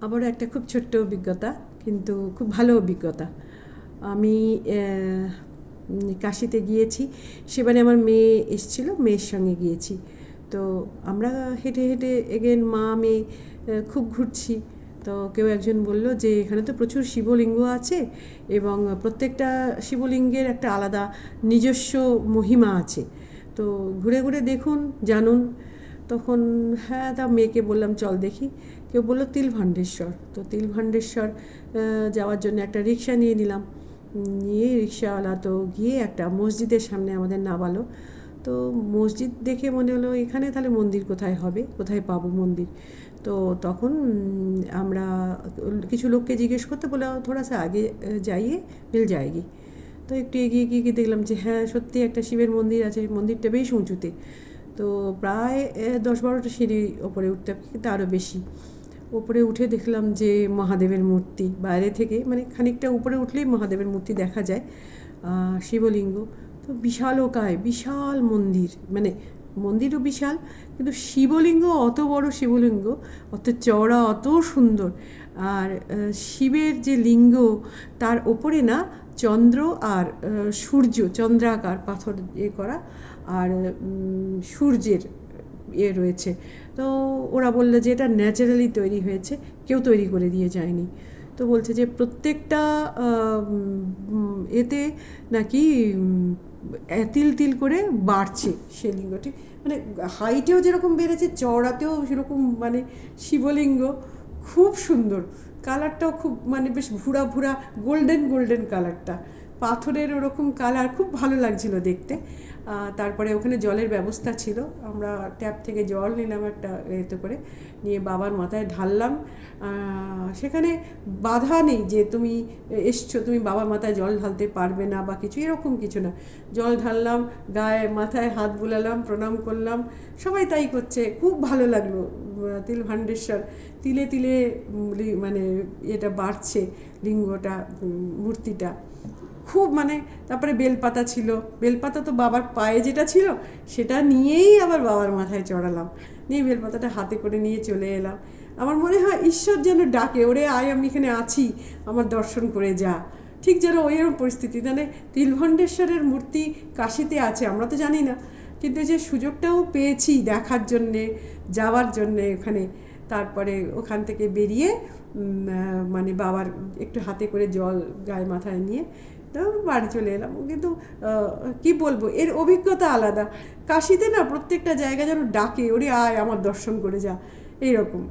আবারও একটা খুব ছোট্ট অভিজ্ঞতা, কিন্তু খুব ভালো অভিজ্ঞতা। আমি কাশিতে গিয়েছি, সেবারে আমার মেয়ে এসেছিল, মেয়ের সঙ্গে গিয়েছি। তো আমরা হেঁটে হেঁটে এগেন মা মেয়ে খুব ঘুরছি। তো কেউ একজন বলল যে এখানে তো প্রচুর শিবলিঙ্গ আছে এবং প্রত্যেকটা শিবলিঙ্গের একটা আলাদা নিজস্ব মহিমা আছে, তো ঘুরে ঘুরে দেখুন, জানুন। তখন হ্যাঁ, তা মেয়েকে বললাম চল দেখি। কেউ বললো তিলভাণ্ডেশ্বর, তো তিলভাণ্ডেশ্বর যাওয়ার জন্য একটা রিক্সা নিয়ে নিলাম। নিয়ে রিক্সাওয়ালা তো গিয়ে একটা মসজিদের সামনে আমাদের নামালো। তো মসজিদ দেখে মনে হলো এখানে তাহলে মন্দির কোথায় হবে, কোথায় পাবো মন্দির। তো তখন আমরা কিছু লোককে জিজ্ঞেস করতে বলে থোড়া সা আগে যাইয়ে মিল যায়গি। তো একটু এগিয়ে গিয়ে গিয়ে দেখলাম যে হ্যাঁ, সত্যি একটা শিবের মন্দির আছে, মন্দিরটা বেশ উঁচুতে। তো প্রায় 10-12টা সিঁড়ি ওপরে উঠতে হবে, কিন্তু আরও বেশি। উপরে উঠে দেখলাম যে মহাদেবের মূর্তি বাইরে থেকে, মানে খানিকটা উপরে উঠলেই মহাদেবের মূর্তি দেখা যায়, শিবলিঙ্গ। তো বিশালকায় বিশাল মন্দির, মানে মন্দিরও বিশাল, কিন্তু শিবলিঙ্গ অত বড় শিবলিঙ্গ, অত চওড়া, অত সুন্দর। আর শিবের যে লিঙ্গ, তার ওপরে না চন্দ্র আর সূর্য, চন্দ্রাকার পাথর করা, আর সূর্যের রয়েছে। তো ওরা বললো যে এটা ন্যাচারালি তৈরি হয়েছে, কেউ তৈরি করে দিয়ে যায়নি। তো বলছে যে প্রত্যেকটা এতে নাকি তিল তিল করে বাড়ছে সে লিঙ্গটি, মানে হাইটেও যেরকম বেড়েছে, চওড়াতেও সেরকম, মানে শিবলিঙ্গ খুব সুন্দর। কালারটাও খুব, মানে বেশ ভুরা ভুরা গোল্ডেন গোল্ডেন কালারটা, পাথরের ওরকম কালার, খুব ভালো লাগছিল দেখতে। তারপরে ওখানে জলের ব্যবস্থা ছিল, আমরা ট্যাপ থেকে জল নিলাম একটা এতে করে, নিয়ে বাবার মাথায় ঢাললাম। সেখানে বাধা নেই যে তুমি এসছো, তুমি বাবার মাথায় জল ঢালতে পারবে না বা কিছু, এরকম কিছু না। জল ঢাললাম, গায়ে মাথায় হাত বুলালাম, প্রণাম করলাম, সবাই তাই করছে। খুব ভালো লাগলো। তিলভাণ্ডেশ্বর, তিলে তিলে মানে এটা বাড়ছে লিঙ্গটা, মূর্তিটা খুব, মানে তারপরে বেলপাতা ছিল, বেলপাতা তো বাবার পায়ে যেটা ছিল সেটা নিয়েই আবার বাবার মাথায় চড়ালাম, নিয়ে বেলপাতাটা হাতে করে নিয়ে চলে এলাম। আমার মনে হয় ঈশ্বর যেন ডাকে, ওরে আয়, আমি এখানে আছি, আমার দর্শন করে যা। ঠিক যেন ওইরকম পরিস্থিতি, মানে তিলভাণ্ডেশ্বরের মূর্তি কাশিতে আছে, আমরা তো জানি না, কিন্তু যে সুযোগটাও পেয়েছি দেখার জন্যে, যাওয়ার জন্যে ওখানে। তারপরে ওখান থেকে বেরিয়ে মানে বাবার একটু হাতে করে জল গায়ে মাথায় নিয়ে তো বাড়ি চলে এলাম। কিন্তু কি বলবো, এর অভিজ্ঞতা আলাদা। কাশিতে না প্রত্যেকটা জায়গা যেন ডাকে, ওরে আয় আমার দর্শন করে যা, এইরকম।